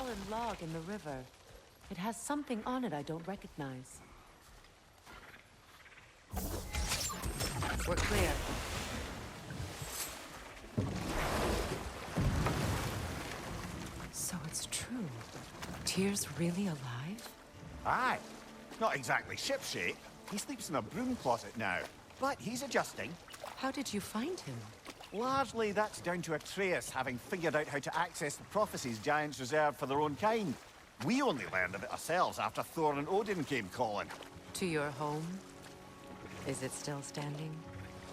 fallen log in the river. It has something on it I don't recognize. We're clear. So it's true. Tyr's really alive? Aye. Not exactly shipshape. He sleeps in a broom closet now. But he's adjusting. How did you find him? Largely, that's down to Atreus having figured out how to access the prophecies giants reserved for their own kind. We only learned of it ourselves after Thor and Odin came calling. To your home? Is it still standing?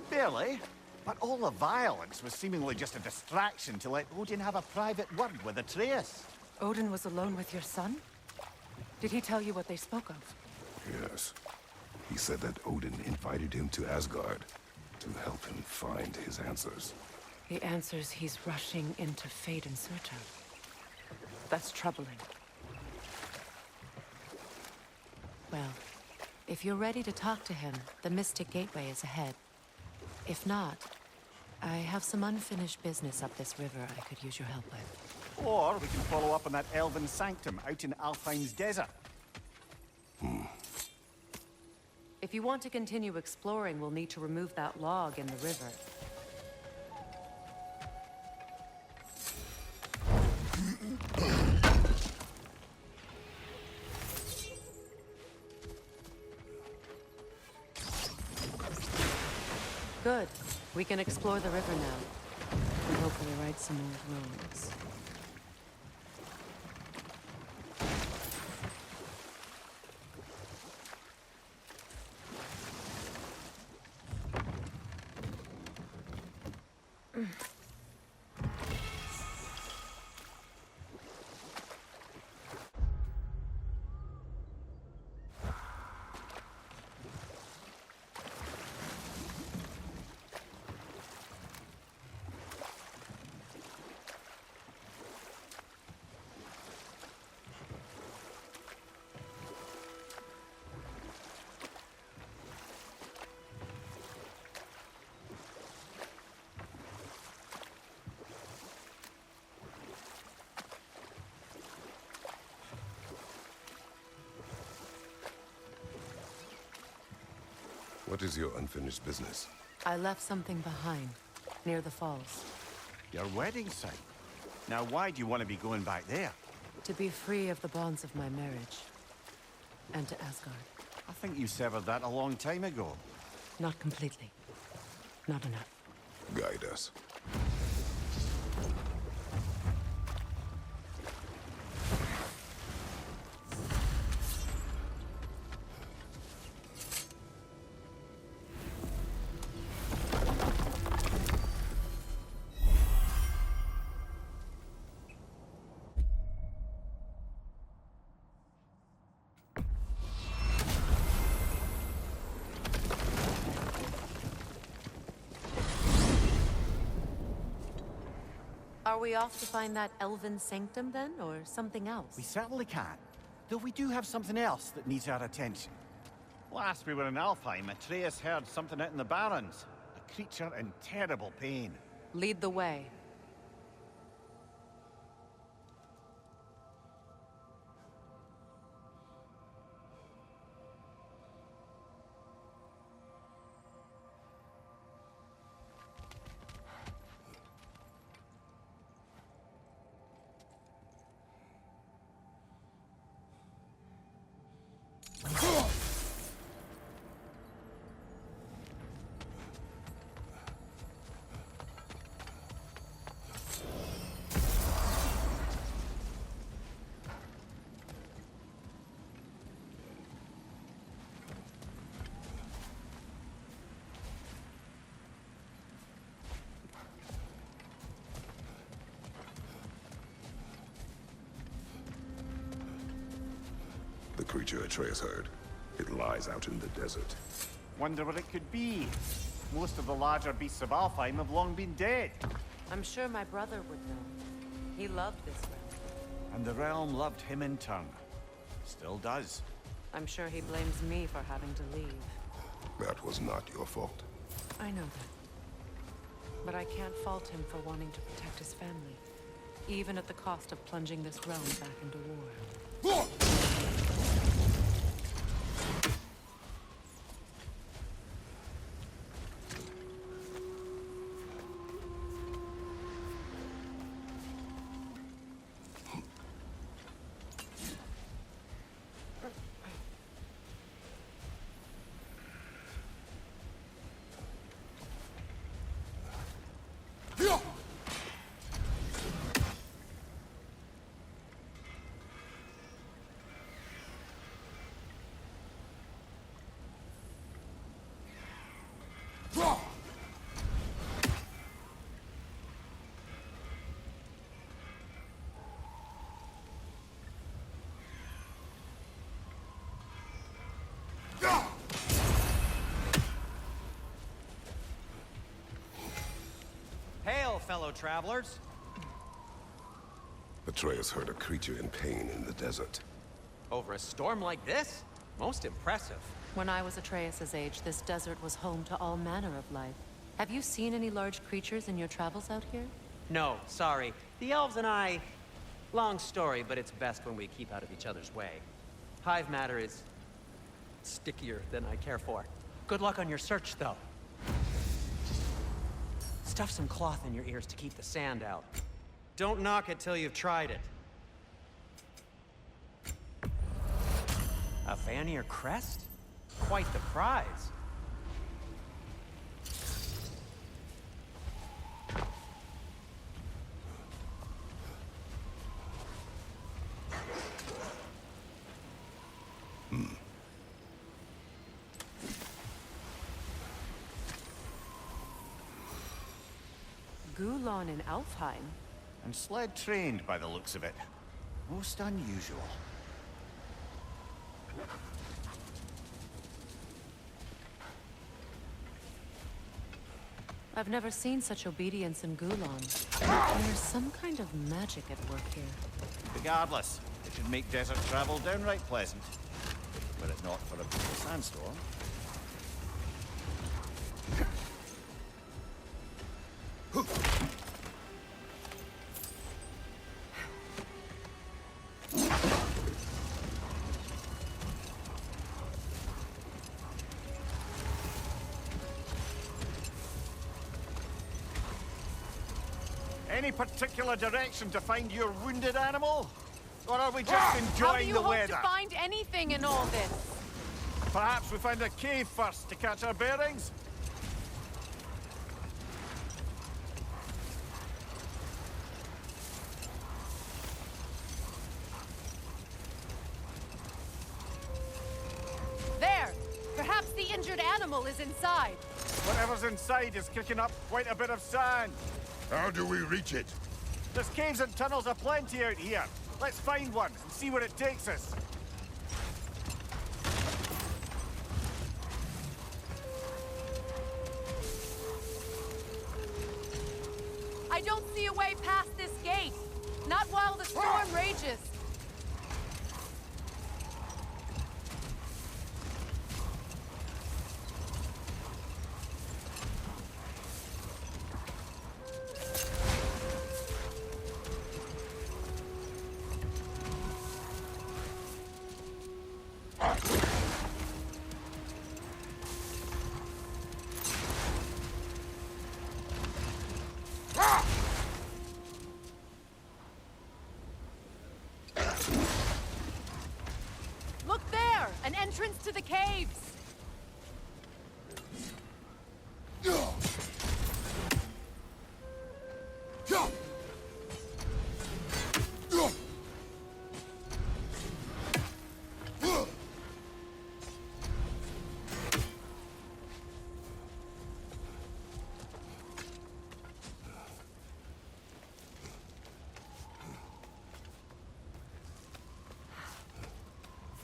Barely. But all the violence was seemingly just a distraction to let Odin have a private word with Atreus. Odin was alone with your son? Did he tell you what they spoke of? Yes. He said that Odin invited him to Asgard to help him find his answers. The answers he's rushing into fate in search of. That's troubling. Well, if you're ready to talk to him, the Mystic Gateway is ahead. If not, I have some unfinished business up this river I could use your help with. Or we can follow up on that elven sanctum out in Alfheim's desert. If you want to continue exploring, we'll need to remove that log in the river. Good. We can explore the river now. And hopefully right some old roads. What is your unfinished business? I left something behind, near the falls. Your wedding site. Now why do you want to be going back there? To be free of the bonds of my marriage. And to Asgard. I think you severed that a long time ago. Not completely. Not enough. Guide us. Are we off to find that elven sanctum then, or something else? We certainly can. Though we do have something else that needs our attention. Last we were in Alfheim, Atreus heard something out in the Barrens. A creature in terrible pain. Lead the way. The creature Atreus heard. It lies out in the desert. Wonder what it could be. Most of the larger beasts of Alfheim have long been dead. I'm sure my brother would know. He loved this realm. And the realm loved him in turn. Still does. I'm sure he blames me for having to leave. That was not your fault. I know that. But I can't fault him for wanting to protect his family. even at the cost of plunging this realm back into war. Hail, fellow travelers. Atreus heard a creature in pain in the desert. Over a storm like this? Most impressive. When I was Atreus's age, this desert was home to all manner of life. Have you seen any large creatures in your travels out here? No, sorry. The elves and I... Long story, but it's best when we keep out of each other's way. Hive matter is... stickier than I care for. Good luck on your search, though. Stuff some cloth in your ears to keep the sand out. Don't knock it till you've tried it. A Vanir crest? Quite the prize. Gulon in Alfheim? And sled trained by the looks of it. Most unusual. I've never seen such obedience in Gulon. There's some kind of magic at work here. Regardless, it should make desert travel downright pleasant. Were it not for a brutal sandstorm. Any particular direction to find your wounded animal? Or are we just enjoying the weather? How do you hope to find anything in all this? Perhaps we find a cave first to catch our bearings? There! Perhaps the injured animal is inside. Whatever's inside is kicking up quite a bit of sand. How do we reach it? There's caves and tunnels aplenty out here. Let's find one and see where it takes us. I don't see a way past this gate. Not while the storm rages. Look there! An entrance to the caves!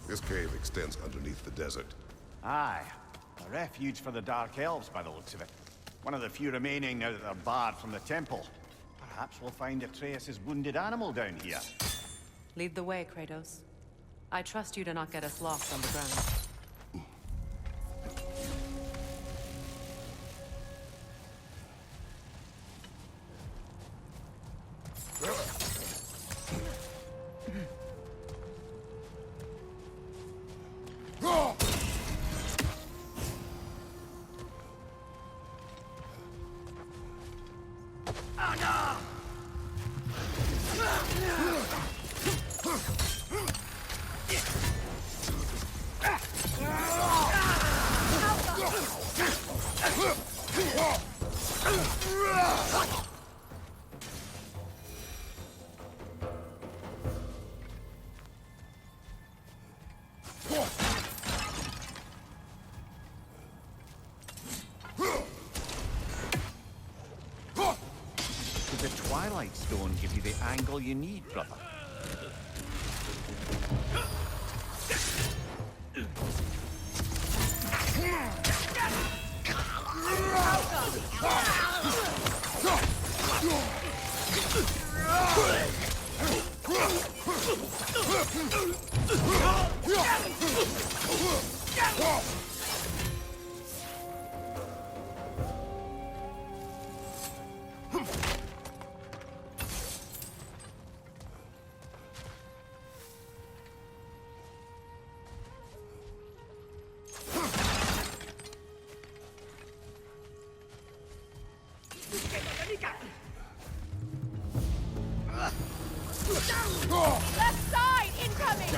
This cave extends underneath the desert. Aye. A refuge for the Dark Elves by the looks of it. One of the few remaining now that they're barred from the temple. Perhaps we'll find Atreus' wounded animal down here. Lead the way, Kratos. I trust you to not get us lost on the ground. Twilight Stone give you the angle you need, brother? Left side incoming!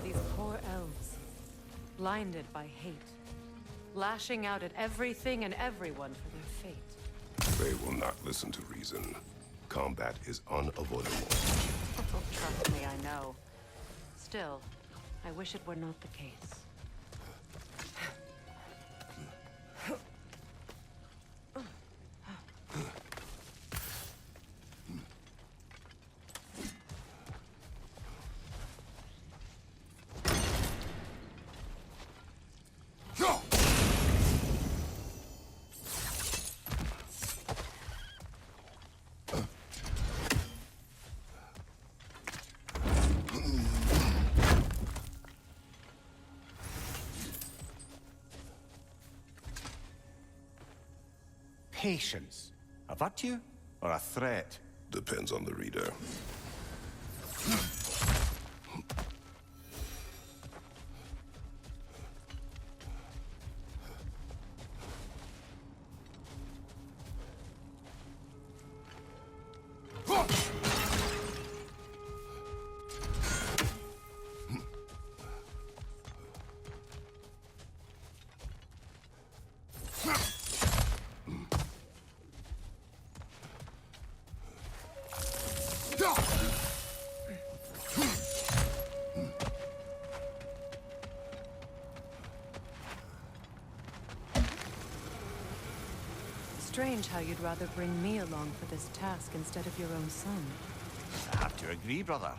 These poor elves, blinded by hate, lashing out at everything and everyone for their fate. They will not listen to reason. Combat is unavoidable. Trust me, I know. Still, I wish it were not the case. Patience. A virtue or a threat? Depends on the reader. Strange how you'd rather bring me along for this task instead of your own son. I have to agree, brother.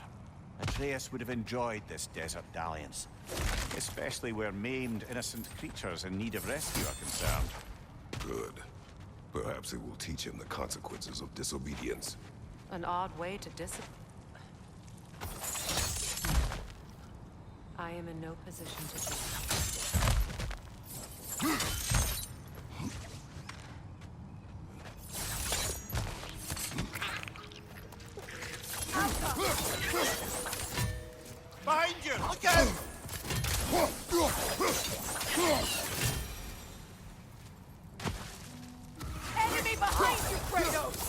Atreus would have enjoyed this desert dalliance. Especially where maimed, innocent creatures in need of rescue are concerned. Good. Perhaps it will teach him the consequences of disobedience. An odd way to discipline. I am in no position to do that. Behind you! Look out! Enemy behind you, Kratos!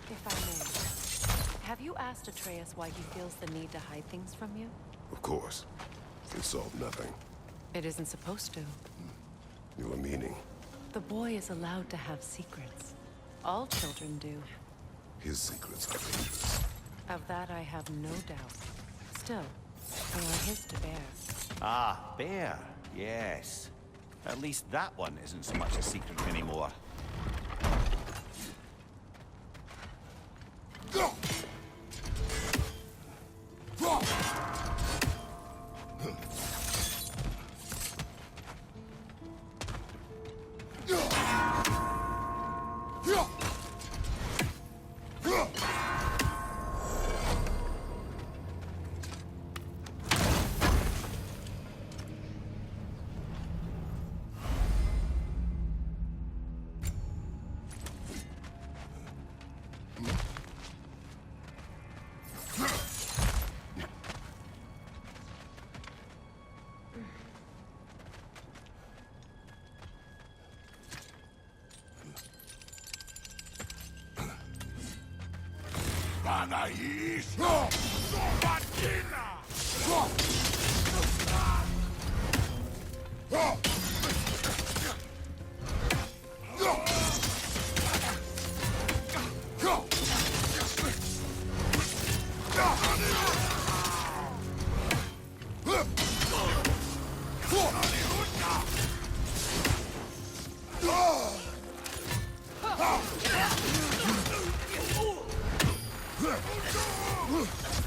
If I may, have you asked Atreus why he feels the need to hide things from you? Of course. It solved nothing. It isn't supposed to. Your meaning. The boy is allowed to have secrets. All children do. His secrets are dangerous. Of that I have no doubt. Still, they are his to bear. Ah, bear. Yes. At least that one isn't so much a secret anymore.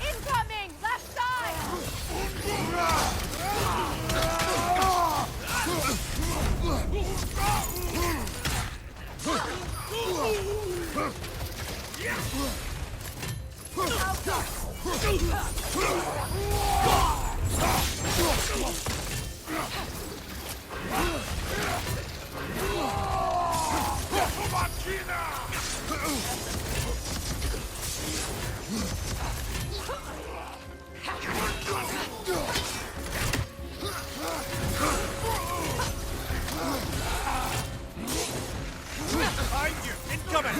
Incoming! Left side! Behind you! Incoming!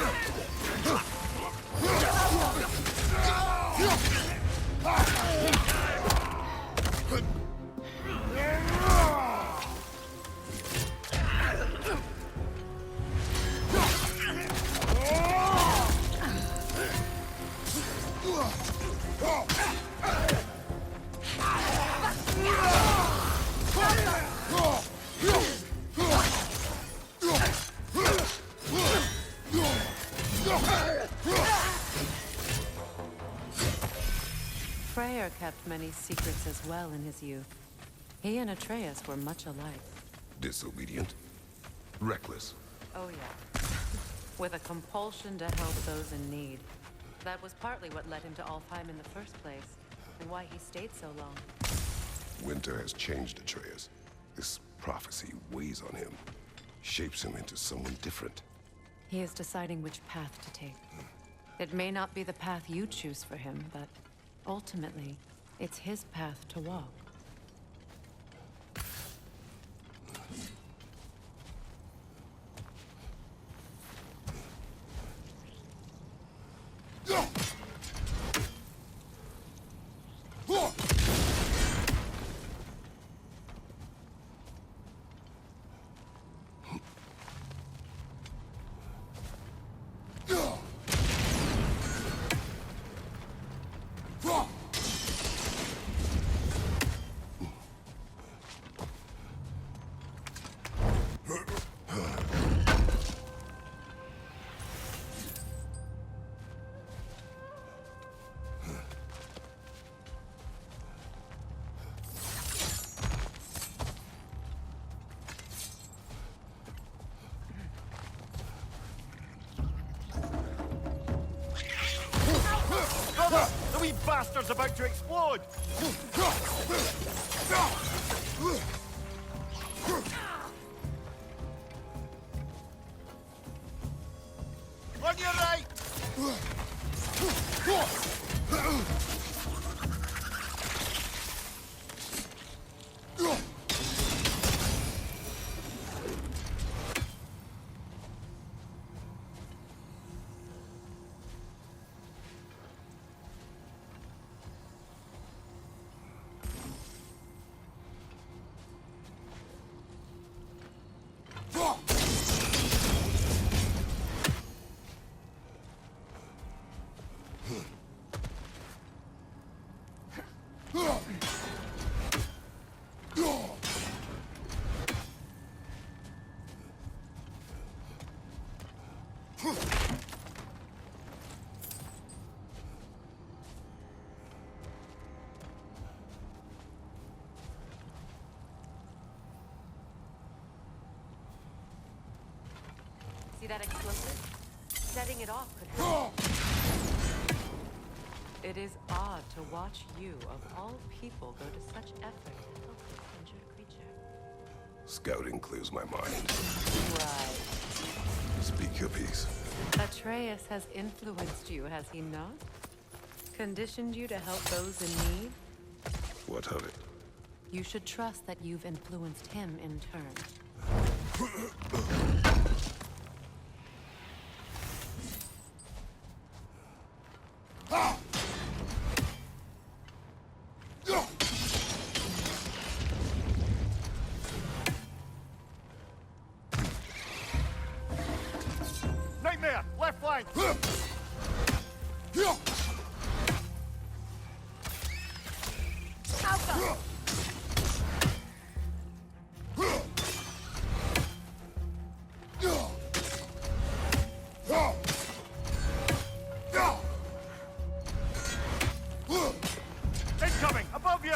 Freyr kept many secrets as well in his youth. He and Atreus were much alike. Disobedient? Reckless? Oh yeah. With a compulsion to help those in need. That was partly what led him to Alfheim in the first place, and why he stayed so long. Winter has changed Atreus. This prophecy weighs on him, shapes him into someone different. He is deciding which path to take. It may not be the path you choose for him, but ultimately, it's his path to walk. The wee bastard's about to explode! On your right! See that explosive? Setting it off could help. It is odd to watch you, of all people, go to such effort to help this injured creature. Scouting clears my mind. Right. Speak your piece. Atreus has influenced you, has he not? Conditioned you to help those in need? What of it? You should trust that you've influenced him in turn. Nightmare! Left flank! Alpha! Incoming! Above you!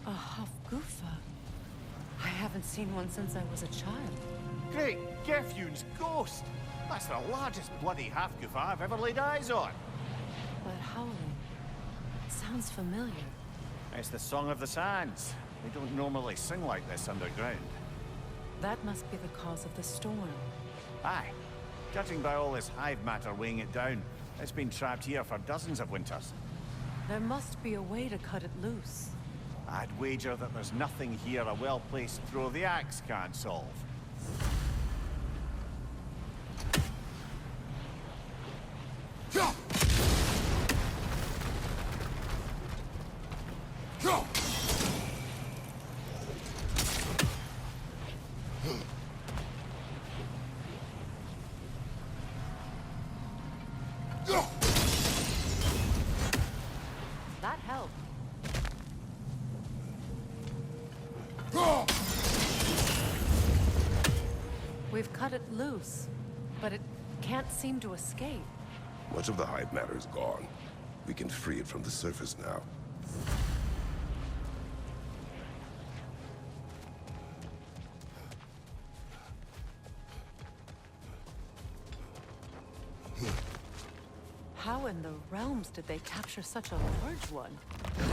A Hofgufa. I haven't seen one since I was a child. Great Gefyun's ghost! That's the largest bloody half-goof I've ever laid eyes on. But howling sounds familiar. It's the Song of the Sands. They don't normally sing like this underground. That must be the cause of the storm. Aye. Judging by all this hive matter weighing it down, it's been trapped here for dozens of winters. There must be a way to cut it loose. I'd wager that there's nothing here a well-placed throw of the axe can't solve. That helped. We've cut it loose, but it can't seem to escape. Much of the hive matter is gone. We can free it from the surface now. How in the realms did they capture such a large one?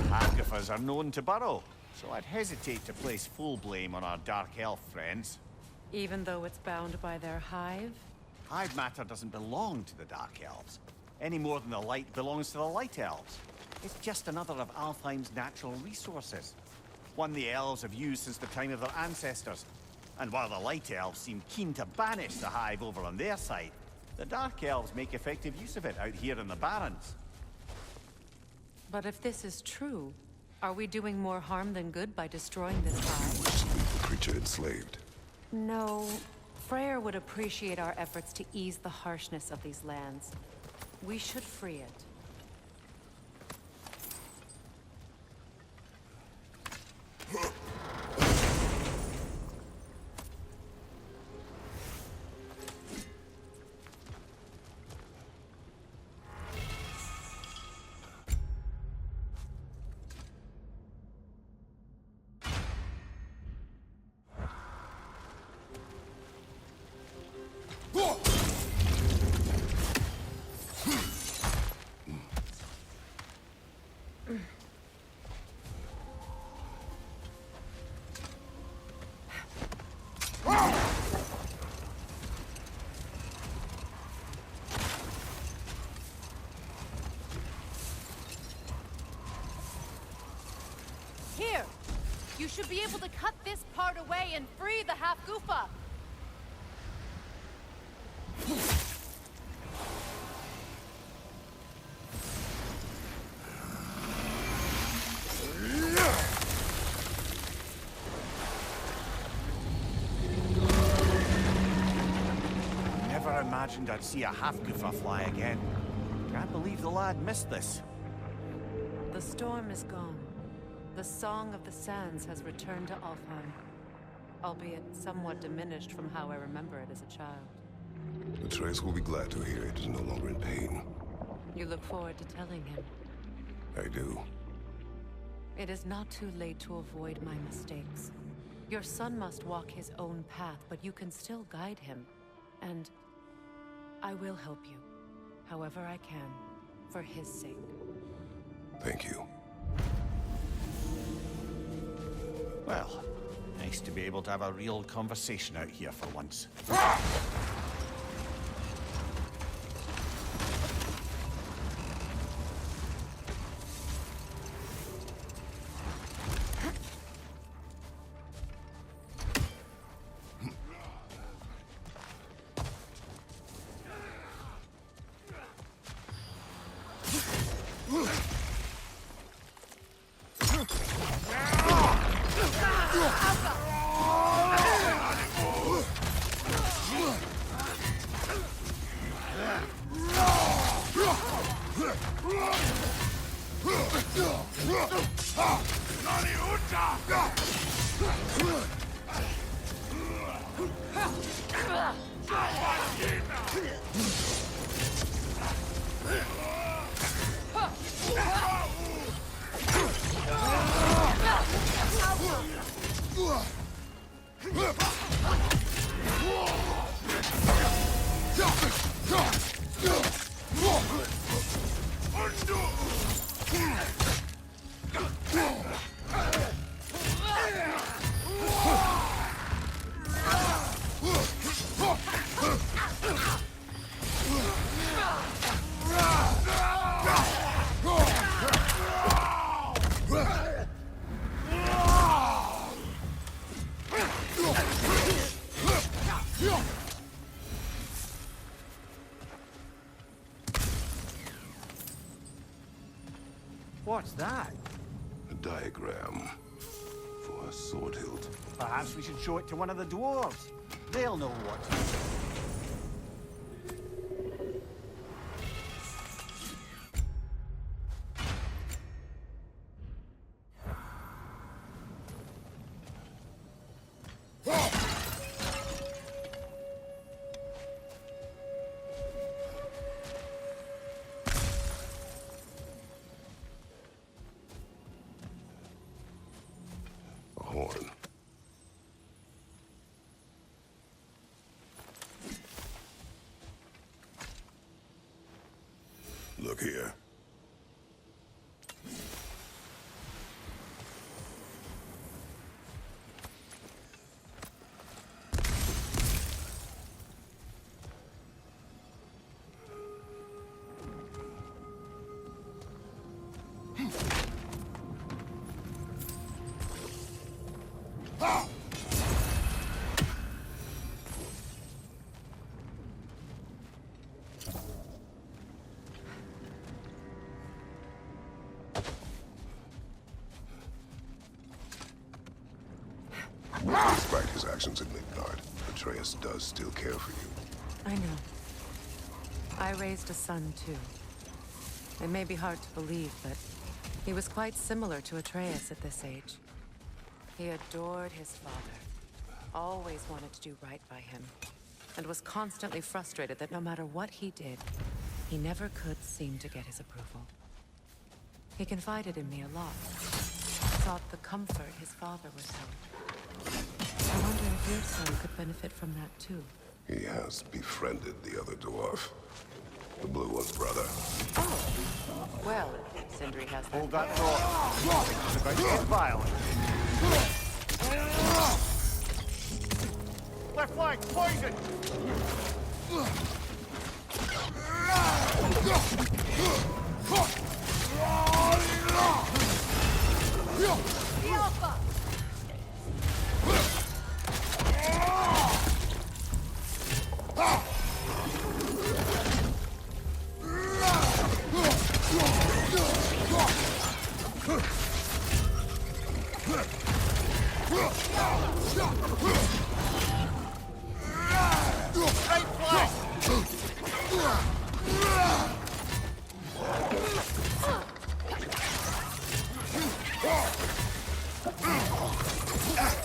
Half-goofers are known to burrow, so I'd hesitate to place full blame on our dark elf friends. Even though it's bound by their hive? Hive matter doesn't belong to the Dark Elves, any more than the light belongs to the Light Elves. It's just another of Alfheim's natural resources. One the elves have used since the time of their ancestors. And while the Light Elves seem keen to banish the hive over on their side, the Dark Elves make effective use of it out here in the Barrens. But if this is true, are we doing more harm than good by destroying this hive? Leave the creature enslaved. No. Freyr would appreciate our efforts to ease the harshness of these lands. We should free it. Here! You should be able to cut this part away and free the half-goofa! imagined I'd see a half-goofer fly again. Can't believe the lad missed this. The storm is gone. The Song of the Sands has returned to Alfheim, albeit somewhat diminished from how I remember it as a child. Atreus will be glad to hear it is no longer in pain. You look forward to telling him. I do. It is not too late to avoid my mistakes. Your son must walk his own path, but you can still guide him. And I will help you, however I can, for his sake. Thank you. Well, nice to be able to have a real conversation out here for once. What's that? A diagram for a sword hilt. Perhaps we should show it to one of the dwarves. They'll know what to do. A horn. Look here. Despite his actions in Midgard, Atreus does still care for you. I know. I raised a son, too. It may be hard to believe, but he was quite similar to Atreus at this age. He adored his father, always wanted to do right by him, and was constantly frustrated that no matter what he did, he never could seem to get his approval. He confided in me a lot, sought the comfort his father was held. I wonder if your son could benefit from that, too. He has befriended the other dwarf. The blue one's brother. Oh. Well, Sindri has that. Hold that thought. It's about to get violent. Left flank, poison! The Alpha! Right flank!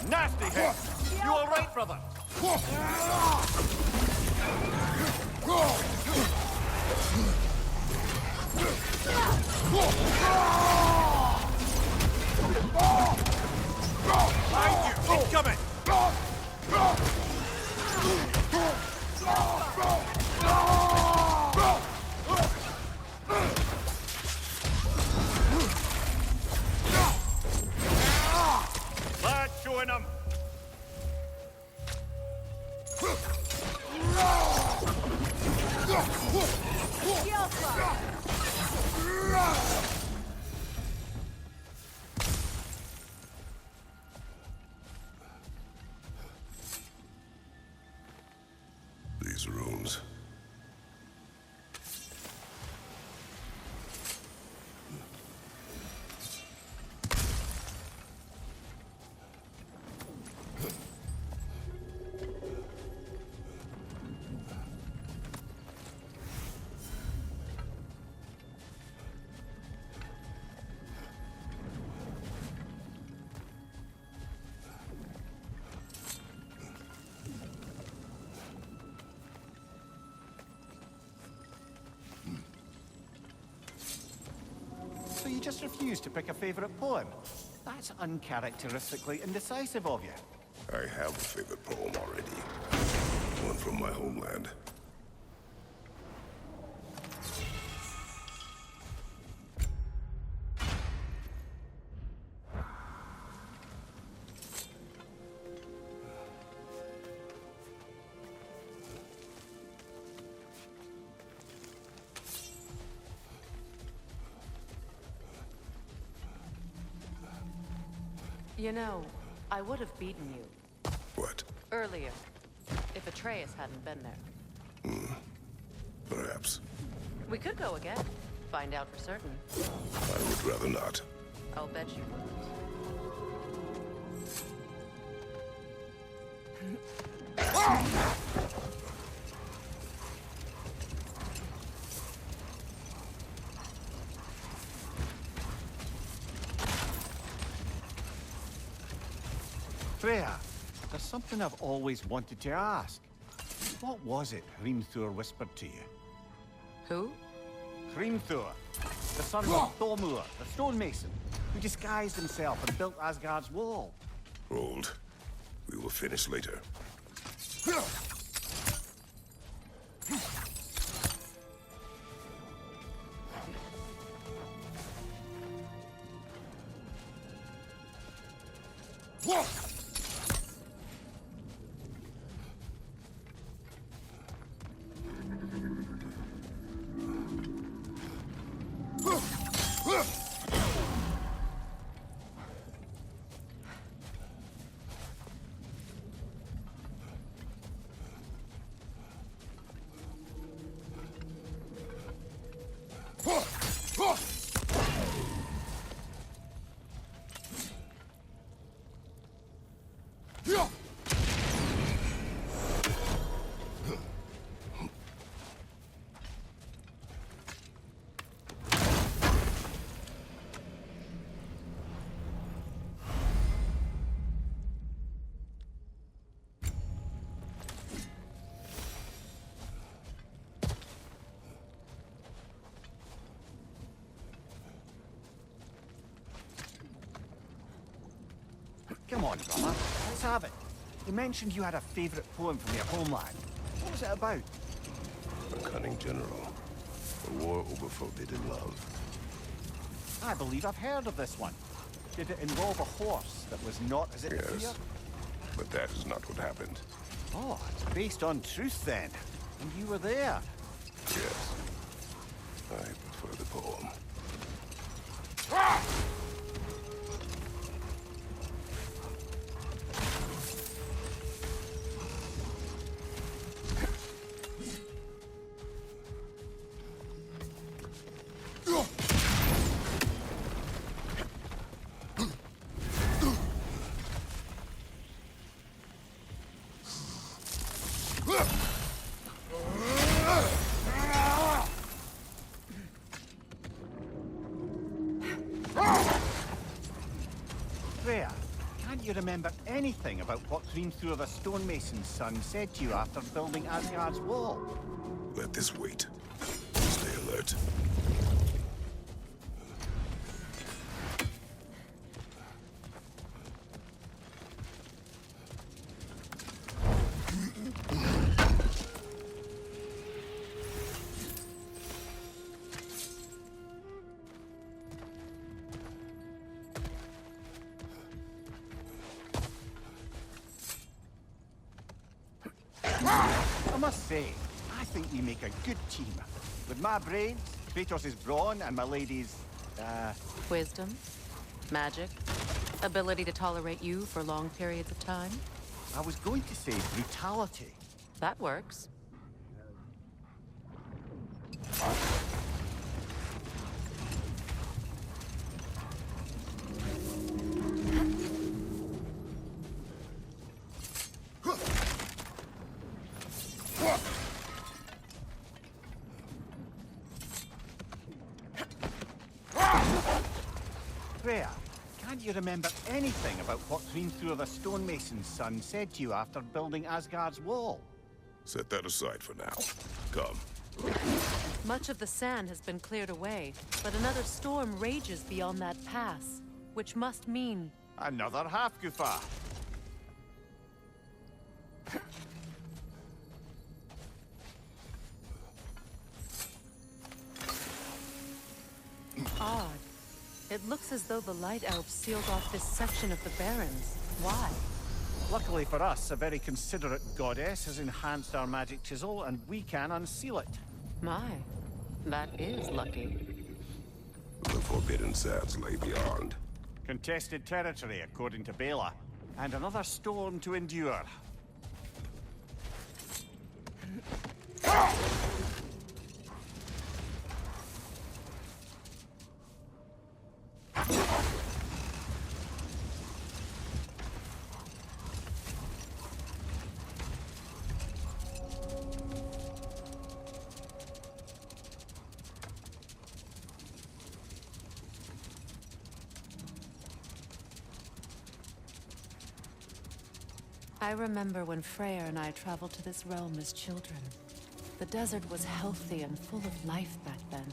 Nasty hit! You all right, brother? Behind you! Incoming! Lad, showing him! These rooms. So you just refuse to pick a favorite poem? That's uncharacteristically indecisive of you. I have a favorite poem already. One from my homeland. You know, I would have beaten you What? earlier if Atreus hadn't been there. Perhaps. We could go again, find out for certain. I would rather not. I'll bet you wouldn't. Freya, there's something I've always wanted to ask. What was it Hrimthur whispered to you? Who? Hrimthur, the son of Thormur, the stonemason, who disguised himself and built Asgard's wall. Hold. We will finish later. Come on, brother. Let's have it. You mentioned you had a favorite poem from your homeland. What was it about? A cunning general. A war over forbidden love. I believe I've heard of this one. Did it involve a horse that was not as it appeared? Yes. But that is not what happened. Oh, it's based on truth then. And you were there. Yes. I prefer the poem. Freya, can't you remember anything about what Hrimthur the stonemason's son said to you after building Asgard's wall? Let this wait. Stay alert. I must say, I think we make a good team. With my brains, Kratos' brawn, and my lady's, Wisdom, magic, ability to tolerate you for long periods of time. I was going to say brutality. That works. Freya, can't you remember anything about what Hrimthur the stonemason's son said to you after building Asgard's wall? Set that aside for now. Come. Much of the sand has been cleared away, but another storm rages beyond that pass, which must mean... Another Hafgufa. odd. It looks as though the Light Elves sealed off this section of the Barrens. Why? Luckily for us, a very considerate goddess has enhanced our magic chisel, and we can unseal it. My, that is lucky. The forbidden sands lay beyond. Contested territory, according to Bela, and another storm to endure. I remember when Freyr and I traveled to this realm as children. The desert was healthy and full of life back then.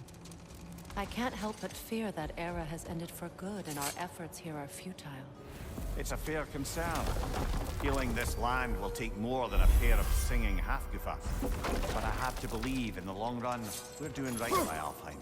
I can't help but fear that era has ended for good and our efforts here are futile. It's a fair concern. Feeling this land will take more than a pair of singing Hafgufas. But I have to believe, in the long run, we're doing right by Alfheim.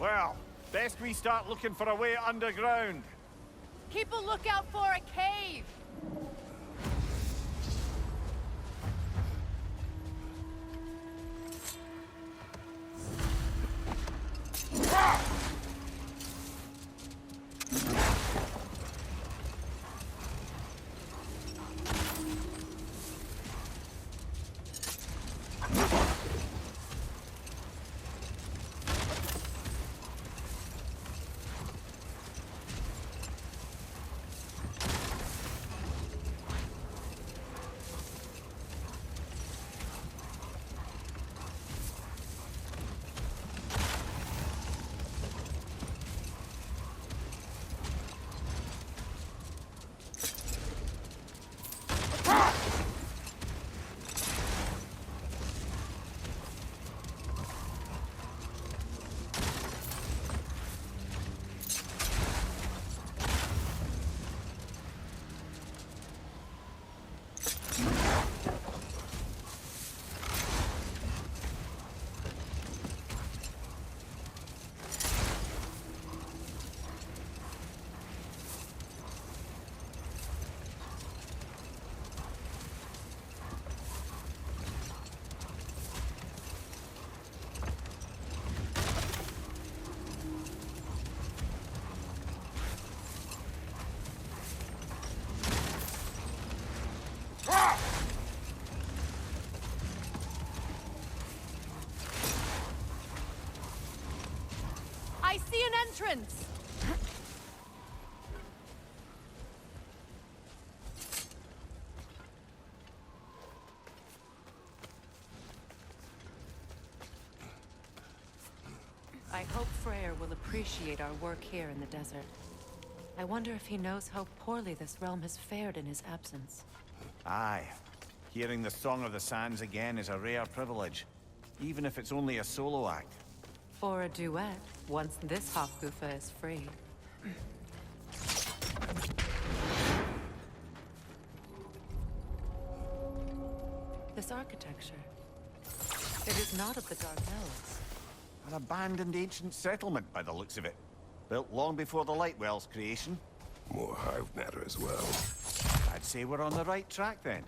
Well, best we start looking for a way underground. Keep a lookout for a cave! entrance! I hope Freyr will appreciate our work here in the desert. I wonder if he knows how poorly this realm has fared in his absence. Aye. Hearing the Song of the Sands again is a rare privilege, even if it's only a solo act. Or a duet, once this Hofgufa is free. This architecture. It is not of the Dark Elves. An abandoned ancient settlement by the looks of it. Built long before the Lightwell's creation. More hive matter as well. I'd say we're on the right track then.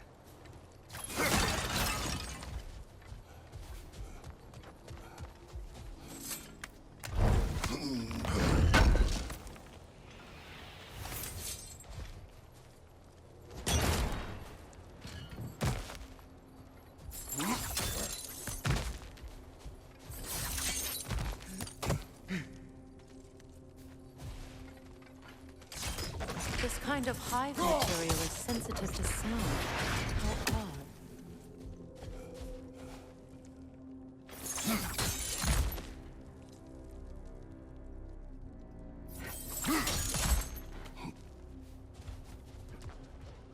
This kind of hive material is sensitive to sound. How odd.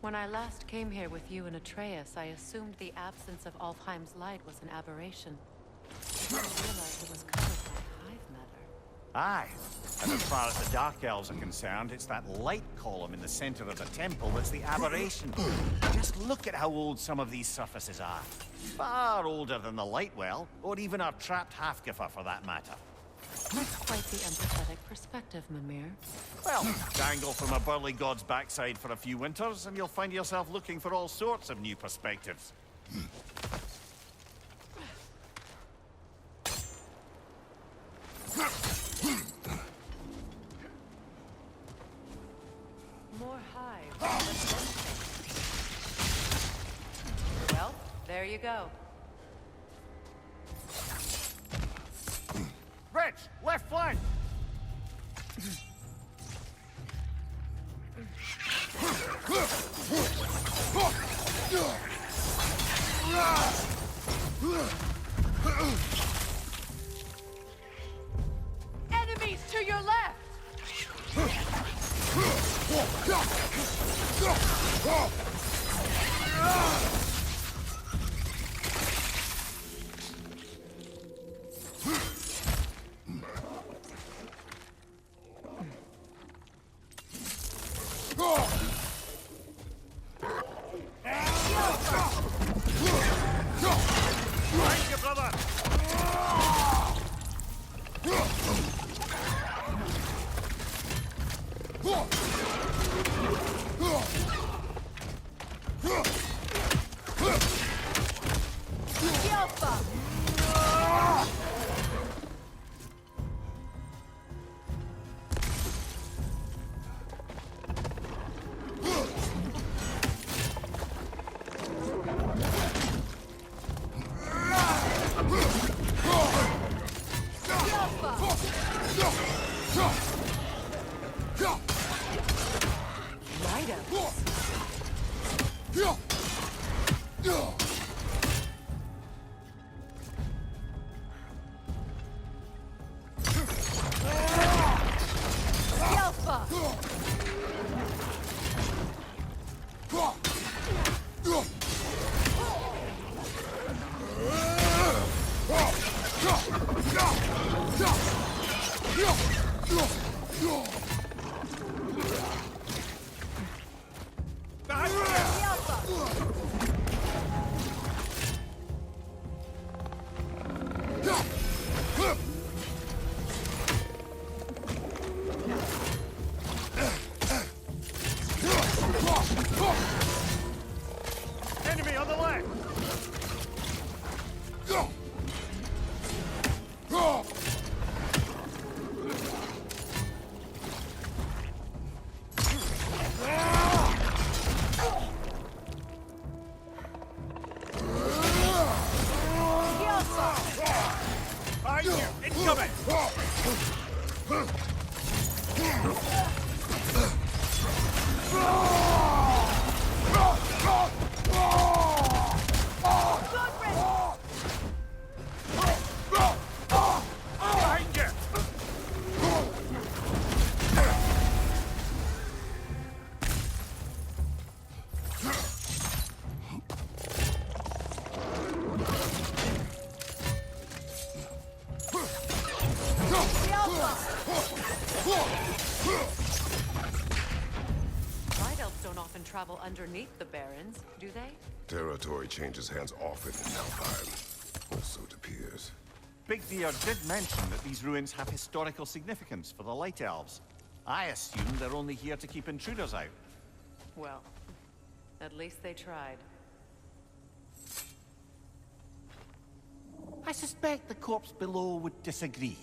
When I last came here with you and Atreus, I assumed the absence of Alfheim's light was an aberration. I didn't realize it was covered by hive matter. Aye. And as far as the Dark Elves are concerned, it's that light column in the center of the temple that's the aberration. Just look at how old some of these surfaces are. Far older than the Lightwell, or even our trapped Hafgifer for that matter. That's quite the empathetic perspective, Mimir. Well, dangle from a burly god's backside for a few winters, and you'll find yourself looking for all sorts of new perspectives. More hive. Well, there you go. Rich, left flank! Enemies to your left! Thank you, brother! Enemy on the left! Behind you! Incoming! White elves don't often travel underneath the barrens, do they? Territory changes hands often in Alfheim. Or so it appears. Big Deer did mention that these ruins have historical significance for the Light Elves. I assume they're only here to keep intruders out. Well, at least they tried. I suspect the corpse below would disagree.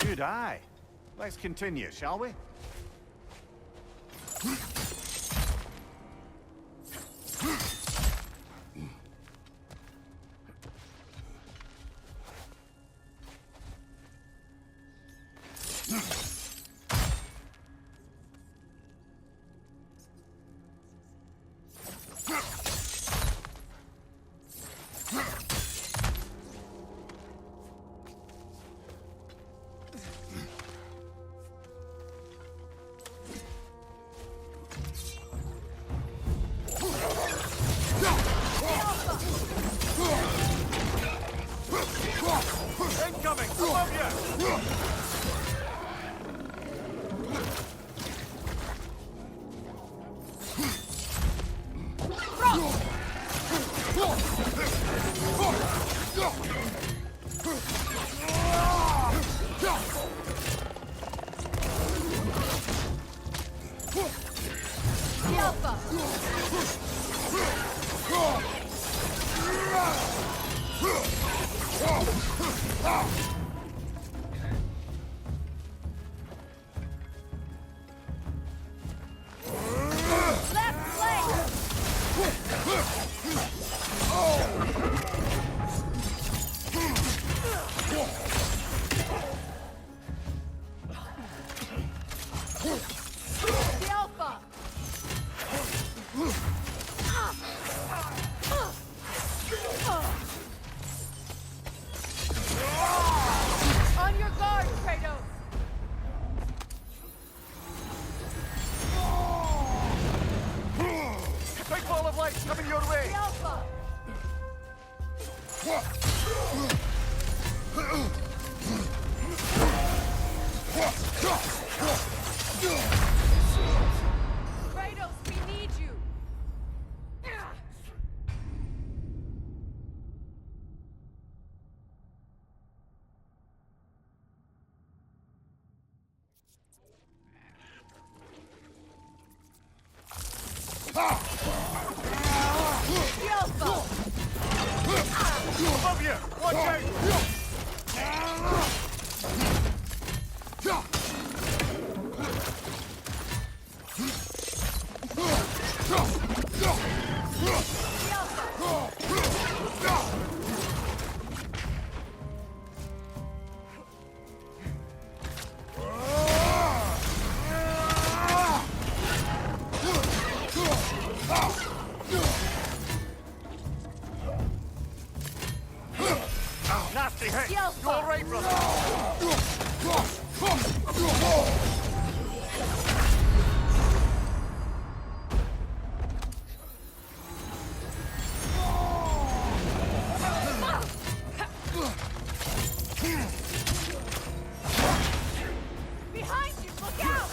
Good eye. Let's continue, shall we? Incoming! Above you! On your guard, Kratos! Big ball of light coming your way! The Alpha! Kratos, we need you! The Alpha! Above you! Watch out! Nasty hit! Yo, You all right, brother? behind you! Look out!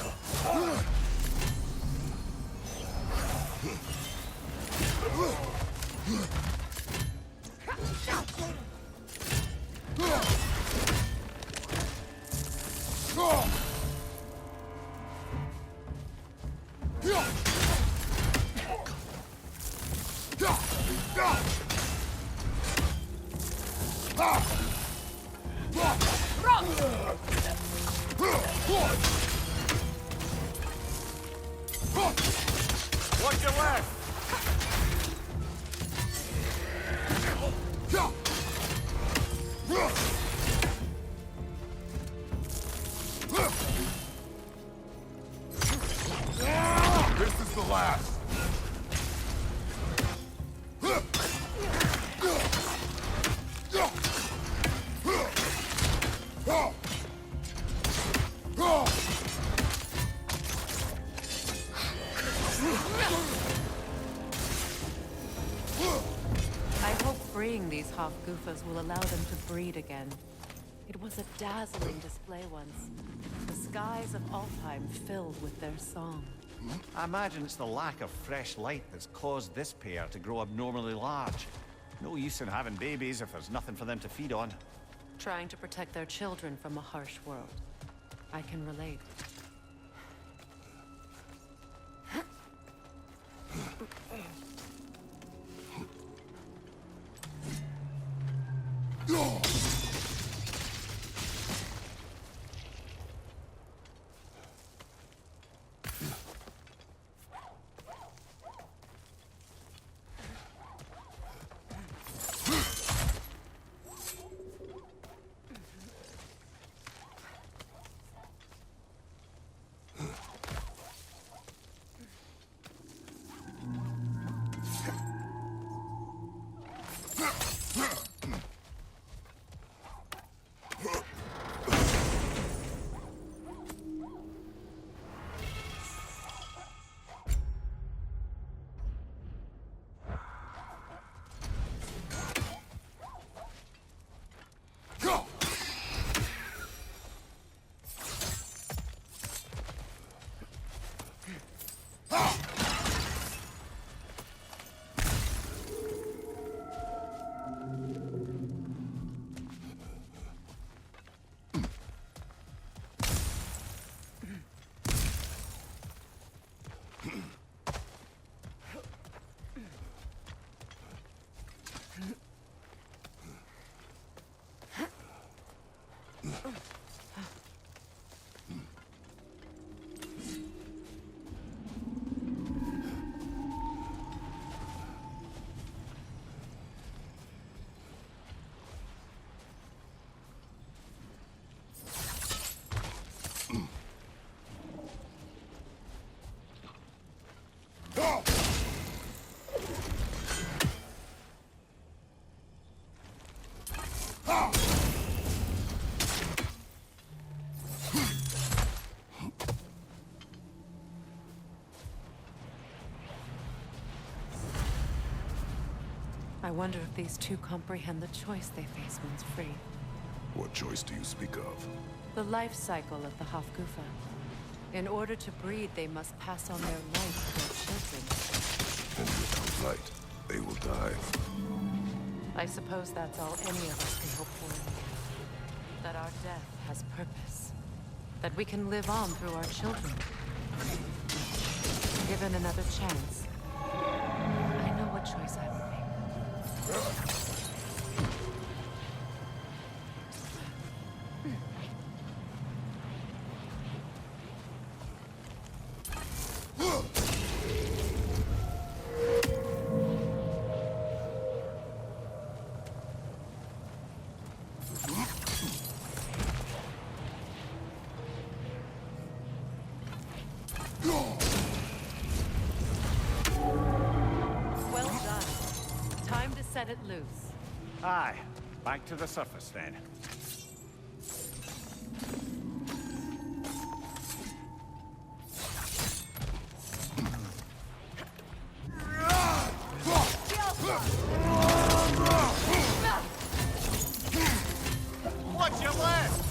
Watch your left! This is the last. I hope freeing these Hofgufas will allow them to breed again. It was a dazzling display once. The skies of Alfheim filled with their song. I imagine it's the lack of fresh light that's caused this pair to grow abnormally large. No use in having babies if there's nothing for them to feed on. Trying to protect their children from a harsh world. I can relate. I wonder if these two comprehend the choice they face once free. What choice do you speak of? The life cycle of the Hofgufa. In order to breed, they must pass on their life to their children. And without light, they will die. I suppose that's all any of us can hope for. That our death has purpose. That we can live on through our children. Given another chance, I know what choice I will make. Well done. Time to set it loose. Aye. Back to the surface, then. Watch your left!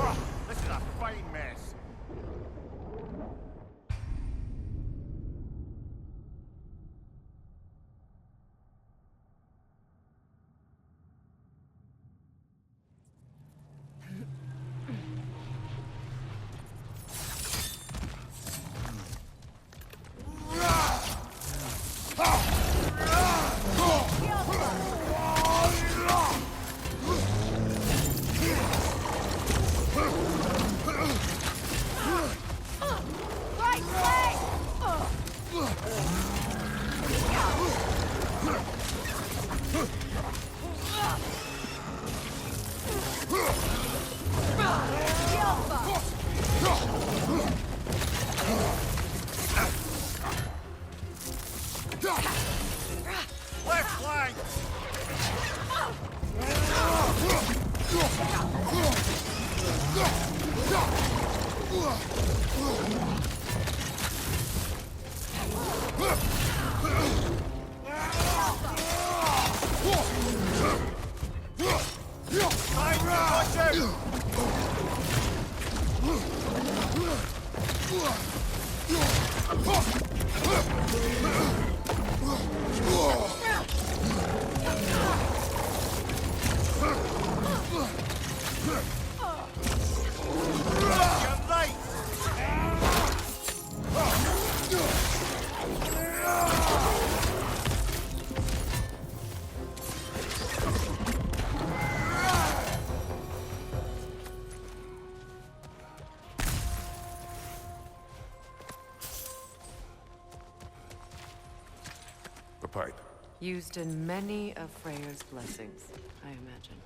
Oh, this is a fine mess. Right leg! Left flank! Time to watch him! You're right! The pipe. Used in many of Freyr's blessings, I imagine.